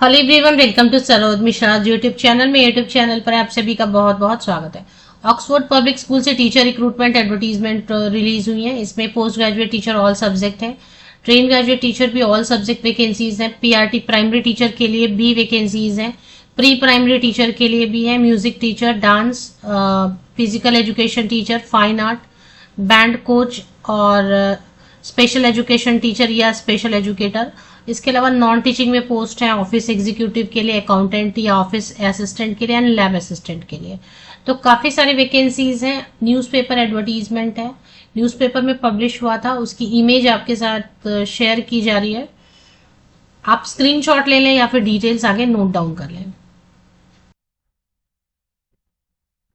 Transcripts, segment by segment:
Hello everyone, welcome to Saroj Mishra YouTube channel में। YouTube channel पर आप सभी का बहुत बहुत स्वागत है। ऑक्सफोर्ड पब्लिक स्कूल से टीचर रिक्रूटमेंट एडवर्टीजमेंट रिलीज हुई है। इसमें post graduate teacher all subject है, ट्रेन ग्रेजुएट टीचर भी ऑल सब्जेक्ट वैकेंसीज है, पीआरटी प्राइमरी टीचर के लिए भी वैकेंसीज है, प्री प्राइमरी टीचर के लिए भी है, music teacher, dance, physical education teacher, fine art, band coach और स्पेशल एजुकेशन टीचर या स्पेशल एजुकेटर। इसके अलावा नॉन टीचिंग में पोस्ट है ऑफिस एग्जीक्यूटिव के लिए, अकाउंटेंट या ऑफिस असिस्टेंट के लिए एंड लैब असिस्टेंट के लिए। तो काफी सारी वैकेंसीज हैं। न्यूज़पेपर एडवर्टीजमेंट है, न्यूज़पेपर में पब्लिश हुआ था, उसकी इमेज आपके साथ शेयर की जा रही है। आप स्क्रीनशॉट ले लें या फिर डिटेल्स आगे नोट डाउन कर लें।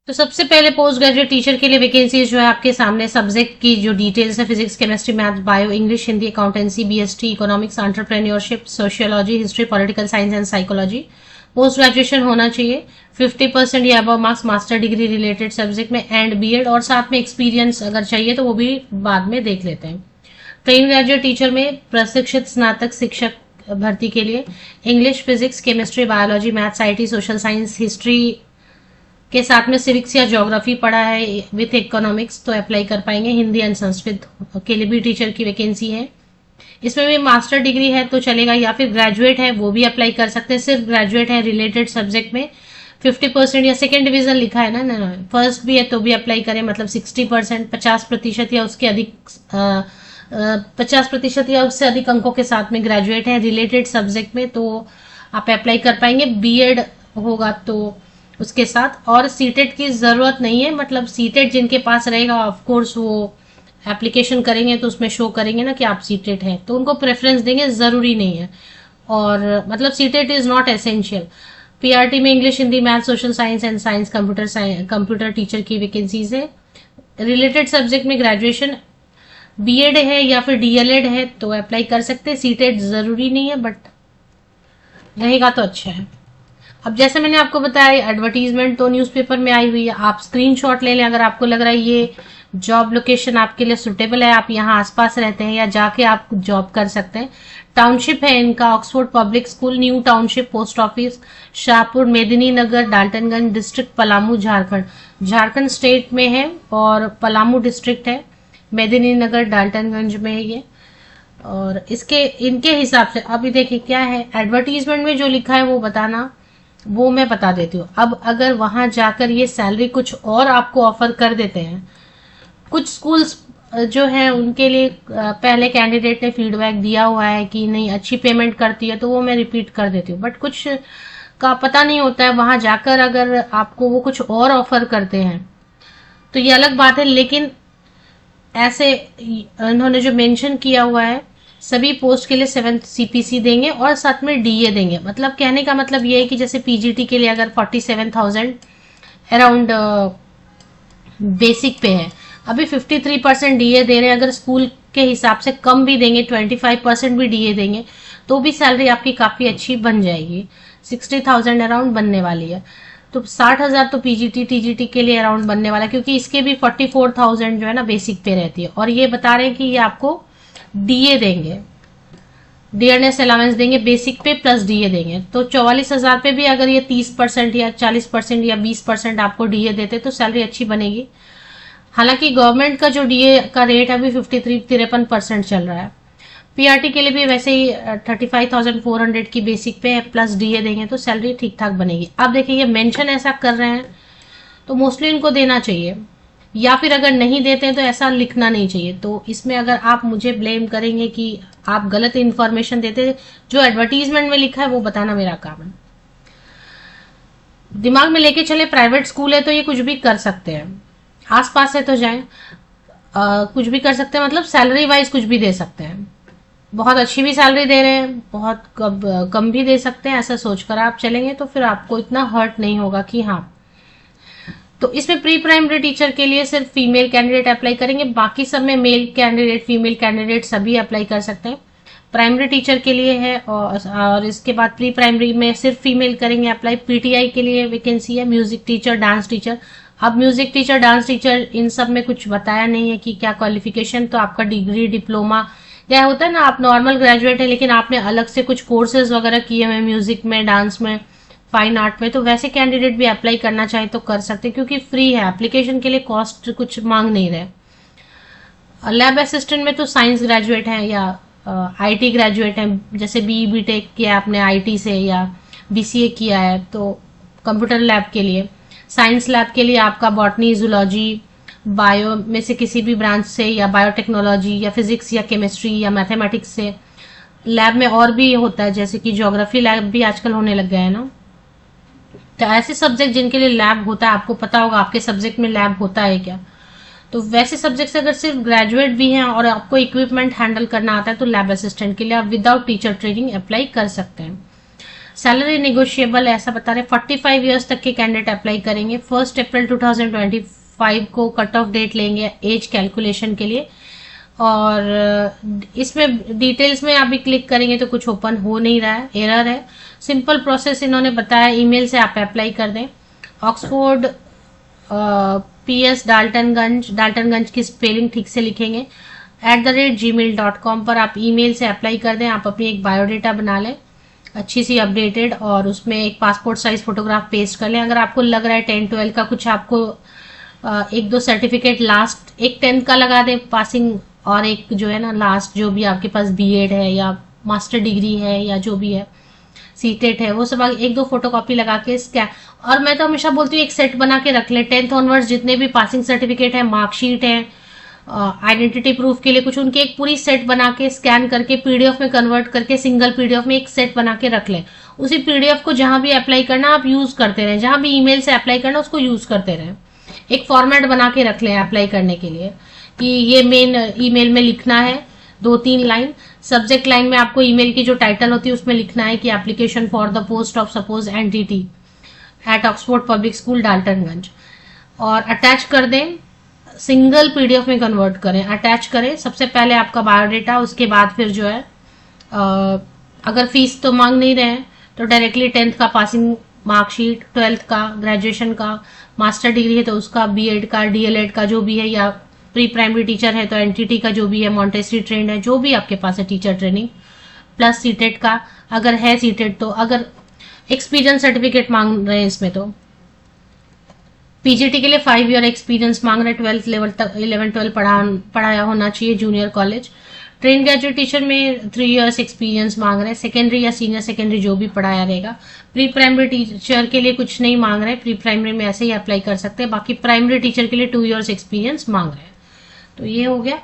तो सबसे पहले पोस्ट ग्रेजुएट टीचर के लिए वैकेंसीज जो है आपके सामने सब्जेक्ट की जो डिटेल्स है, physics, chemistry, math, bio, English, Hindi, accountancy, BST, economics, entrepreneurship, sociology, history, political science and psychology. Post graduation होना चाहिए 50% या above marks master degree related subject में एंड बीएड, और साथ में एक्सपीरियंस अगर चाहिए तो वो भी बाद में देख लेते हैं। ट्रेन ग्रेजुएट टीचर में प्रशिक्षित स्नातक शिक्षक भर्ती के लिए English, physics, chemistry, biology, maths, IT, social science, history के साथ में सिविक्स या ज्योग्राफी पढ़ा है विथ इकोनॉमिक्स तो अप्लाई कर पाएंगे। हिंदी एंड संस्कृत के लिए भी टीचर की वैकेंसी है। इसमें भी मास्टर डिग्री है तो चलेगा, या फिर ग्रेजुएट है वो भी अप्लाई कर सकते हैं। सिर्फ ग्रेजुएट है रिलेटेड सब्जेक्ट में 50% या सेकेंड डिवीजन लिखा है ना, फर्स्ट भी है तो भी अप्लाई करें, मतलब 60%, 50% या उसके अधिक 50% या उससे अधिक अंकों के साथ में ग्रेजुएट है रिलेटेड सब्जेक्ट में तो आप अप्लाई कर पाएंगे। बीएड होगा तो उसके साथ, और सीटेट की जरूरत नहीं है, मतलब सीटेट जिनके पास रहेगा ऑफ कोर्स वो एप्लीकेशन करेंगे तो उसमें शो करेंगे ना कि आप सीटेट हैं, तो उनको प्रेफरेंस देंगे, जरूरी नहीं है। और मतलब CTET is not essential. PRT में English, Hindi, math, social science and science, computer teacher की वैकेंसीज है। रिलेटेड सब्जेक्ट में ग्रेजुएशन, बीएड है या फिर डीएलएड है तो अप्लाई कर सकते हैं। सीटेट जरूरी नहीं है बट रहेगा तो अच्छा है। अब जैसे मैंने आपको बताया एडवर्टीजमेंट तो न्यूज़पेपर में आई हुई है, आप स्क्रीनशॉट ले लें अगर आपको लग रहा है ये जॉब लोकेशन आपके लिए सुटेबल है, आप यहाँ आसपास रहते हैं या जाके आप जॉब कर सकते हैं। टाउनशिप है इनका Oxford public school, new township, post office Shahpur, मेदिनी नगर, डाल्टनगंज, डिस्ट्रिक्ट पलामू, झारखंड स्टेट में है और पलामू डिस्ट्रिक्ट है। मेदिनी नगर डाल्टनगंज में है ये। और इसके इनके हिसाब से अभी देखिए क्या है, एडवर्टीजमेंट में जो लिखा है वो बताना, वो मैं बता देती हूँ। अब अगर वहां जाकर ये सैलरी कुछ और आपको ऑफर कर देते हैं, कुछ स्कूल्स जो है उनके लिए पहले कैंडिडेट ने फीडबैक दिया हुआ है कि नहीं अच्छी पेमेंट करती है तो वो मैं रिपीट कर देती हूँ, बट कुछ का पता नहीं होता है। वहां जाकर अगर आपको वो कुछ और ऑफर करते हैं तो ये अलग बात है, लेकिन ऐसे उन्होंने जो मेंशन किया हुआ है सभी पोस्ट के लिए 7 सीपीसी देंगे और साथ में डीए देंगे। मतलब कहने का मतलब ये है कि जैसे पीजीटी के लिए अगर 47,000 अराउंड बेसिक पे है, अभी 53% डीए दे रहे हैं। अगर स्कूल के हिसाब से कम भी देंगे, 25% भी डीए देंगे तो भी सैलरी आपकी काफी अच्छी बन जाएगी। 60,000 अराउंड बनने वाली है, तो 60,000 तो पीजीटी टीजीटी के लिए अराउंड बनने वाला है, क्योंकि इसके भी 44,000 जो है ना बेसिक पे रहती है। और ये बता रहे हैं कि ये आपको डीए देंगे, डियरनेस अलाउंस देंगे बेसिक पे प्लस डीए देंगे। तो 44,000 पे भी अगर ये 30% या 40% या 20% आपको डीए देते तो सैलरी अच्छी बनेगी। हालांकि गवर्नमेंट का जो डीए का रेट है अभी 53% चल रहा है। पीआरटी के लिए भी वैसे ही 35,400 की बेसिक पे प्लस डीए देंगे तो सैलरी ठीक ठाक बनेगी। अब देखिए ये मेंशन ऐसा कर रहे हैं तो मोस्टली इनको देना चाहिए, या फिर अगर नहीं देते हैं तो ऐसा लिखना नहीं चाहिए। तो इसमें अगर आप मुझे ब्लेम करेंगे कि आप गलत इंफॉर्मेशन देते, जो एडवर्टीजमेंट में लिखा है वो बताना मेरा काम है। दिमाग में लेके चले प्राइवेट स्कूल है तो ये कुछ भी कर सकते हैं, आसपास है तो जाएं, कुछ भी कर सकते हैं, मतलब सैलरी वाइज कुछ भी दे सकते हैं। बहुत अच्छी भी सैलरी दे रहे हैं, बहुत कम भी दे सकते हैं। ऐसा सोचकर आप चलेंगे तो फिर आपको इतना हर्ट नहीं होगा कि हाँ। तो इसमें प्री प्राइमरी टीचर के लिए सिर्फ फीमेल कैंडिडेट अप्लाई करेंगे, बाकी सब में मेल कैंडिडेट, फीमेल कैंडिडेट सभी अप्लाई कर सकते हैं। प्राइमरी टीचर के लिए है और इसके बाद प्री प्राइमरी में सिर्फ फीमेल करेंगे अप्लाई। पीटीआई के लिए वैकेंसी है, म्यूजिक टीचर, डांस टीचर। अब म्यूजिक टीचर, डांस टीचर इन सब में कुछ बताया नहीं है कि क्या क्वालिफिकेशन, तो आपका डिग्री, डिप्लोमा क्या होता है ना, आप नॉर्मल ग्रेजुएट है लेकिन आपने अलग से कुछ कोर्सेज वगैरह किए हुए म्यूजिक में, डांस में, फाइन आर्ट में, तो वैसे कैंडिडेट भी अप्लाई करना चाहे तो कर सकते हैं, क्योंकि फ्री है एप्लीकेशन के लिए, कॉस्ट कुछ मांग नहीं रहे। लैब असिस्टेंट में तो साइंस ग्रेजुएट है या आईटी ग्रेजुएट है, जैसे बी टेक किया आपने आईटी से या बीसीए किया है, तो कंप्यूटर लैब के लिए, साइंस लैब के लिए आपका बॉटनी, जूलॉजी, बायो में से किसी भी ब्रांच से, या बायोटेक्नोलॉजी या फिजिक्स या केमिस्ट्री या मैथमेटिक्स से। लैब में और भी होता है, जैसे कि ज्योग्राफी लैब भी आजकल होने लग गया है ना। तो ऐसे सब्जेक्ट जिनके लिए लैब होता है, आपको पता होगा आपके सब्जेक्ट में लैब होता है क्या, तो वैसे सब्जेक्ट से अगर सिर्फ ग्रेजुएट भी हैं और आपको इक्विपमेंट हैंडल करना आता है, तो लैब असिस्टेंट के लिए आप विदाउट टीचर ट्रेनिंग अप्लाई कर सकते हैं। सैलरी नेगोशिएबल ऐसा बता रहे, 45 ईयर्स तक के कैंडिडेट अप्लाई करेंगे। 1 अप्रैल 2025 को कट ऑफ डेट लेंगे एज कैलकुलेशन के लिए, और इसमें डिटेल्स में अभी क्लिक करेंगे तो कुछ ओपन हो नहीं रहा है, एरर है। सिंपल प्रोसेस इन्होंने बताया, ईमेल से आप अप्लाई कर दें। ऑक्सफोर्ड PS डाल्टनगंज की स्पेलिंग ठीक से लिखेंगे, @gmail.com पर आप ईमेल से अप्लाई कर दें। आप अपनी एक बायोडेटा बना लें अच्छी सी अपडेटेड, और उसमें एक पासपोर्ट साइज फोटोग्राफ पेस्ट कर लें। अगर आपको लग रहा है 10-12 का कुछ आपको एक दो सर्टिफिकेट लास्ट, एक 10th का लगा दें पासिंग, और एक जो है ना लास्ट जो भी आपके पास बीएड है या मास्टर डिग्री है या जो भी है सीटेट है, वो सब एक दो फोटोकॉपी लगा के स्कैन। और मैं तो हमेशा बोलती हूँ एक सेट बना के रख ले, 10th ऑनवर्ड्स जितने भी पासिंग सर्टिफिकेट है, मार्कशीट है, आइडेंटिटी प्रूफ के लिए कुछ, उनकी एक पूरी सेट बना के स्कैन करके पीडीएफ में कन्वर्ट करके सिंगल पीडीएफ में एक सेट बना के रख लें। उसी पीडीएफ को जहां भी अप्लाई करना आप यूज करते रहें, जहां भी ईमेल से अप्लाई करना उसको यूज करते रहें। एक फॉर्मेट बना के रख लें अप्लाई करने के लिए, कि ये मेन ईमेल में लिखना है 2-3 लाइन। सब्जेक्ट लाइन में आपको ईमेल की जो टाइटल होती है उसमें लिखना है कि application for the post of suppose NTT at Oxford public school Daltonganj, और अटैच कर दें, सिंगल पीडीएफ में कन्वर्ट करें, अटैच करें। सबसे पहले आपका बायोडेटा, उसके बाद फिर जो है अगर फीस तो मांग नहीं रहे हैं तो डायरेक्टली 10th का पासिंग मार्कशीट, 12th का, ग्रेजुएशन का, मास्टर डिग्री है तो उसका, बीएड का, डीएलएड का जो भी है, या प्री प्राइमरी टीचर है तो एनटीटी का जो भी है, मॉन्टेसरी ट्रेंड है, जो भी आपके पास है टीचर ट्रेनिंग, प्लस सीटेट का अगर है सीटेट, तो अगर एक्सपीरियंस सर्टिफिकेट मांग रहे हैं इसमें, तो पीजीटी के लिए 5 ईयर एक्सपीरियंस मांग रहे हैं, 12th लेवल तक 11-12 पढ़ाया होना चाहिए, junior college. Train graduate teacher में 3 इयर्स एक्सपीरियंस मांग रहे हैं, सेकेंडरी या सीनियर सेकेंडरी जो भी पढ़ाया रहेगा। प्री प्राइमरी टीचर के लिए कुछ नहीं मांग रहे हैं, प्री प्राइमरी में ऐसे ही अप्लाई कर सकते हैं। बाकी प्राइमरी टीचर के लिए 2 इयर्स एक्सपीरियंस मांग रहे हैं। तो ये हो गया।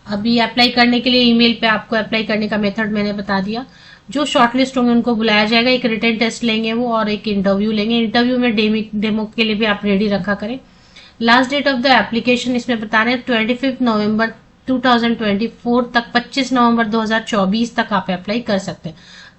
अभी अप्लाई करने के लिए ईमेल पे आपको अप्लाई करने का मेथड मैंने बता दिया। जो शॉर्टलिस्ट होंगे उनको बुलाया जाएगा, एक रिटन टेस्ट लेंगे वो, और एक इंटरव्यू लेंगे। इंटरव्यू में डेमो के लिए भी आप रेडी रखा करें। Last date of the application इसमें बता रहे हैं 25 नवंबर 2024 तक, 25 नवंबर 2024 तक आप अप्लाई कर सकते हैं।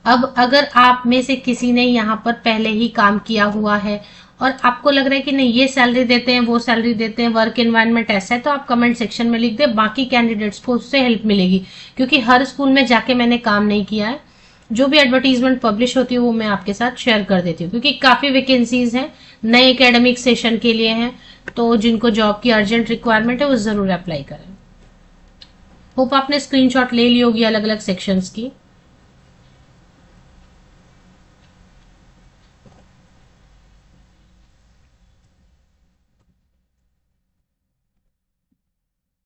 अब अगर आप में से किसी ने यहाँ पर पहले ही काम किया हुआ है और आपको लग रहा है कि नहीं ये सैलरी देते हैं, वो सैलरी देते हैं, वर्क एनवायरनमेंट ऐसा है, तो आप कमेंट सेक्शन में लिख दे, बाकी कैंडिडेट्स को उससे हेल्प मिलेगी। क्योंकि हर स्कूल में जाके मैंने काम नहीं किया है, जो भी एडवर्टीजमेंट पब्लिश होती है वो मैं आपके साथ शेयर कर देती हूँ, क्योंकि काफी वैकेंसीज हैं, नए एकेडमिक सेशन के लिए हैं, तो जिनको जॉब की अर्जेंट रिक्वायरमेंट है वो जरूर अप्लाई करें। होप आपने स्क्रीनशॉट ले ली होगी अलग अलग सेक्शंस की।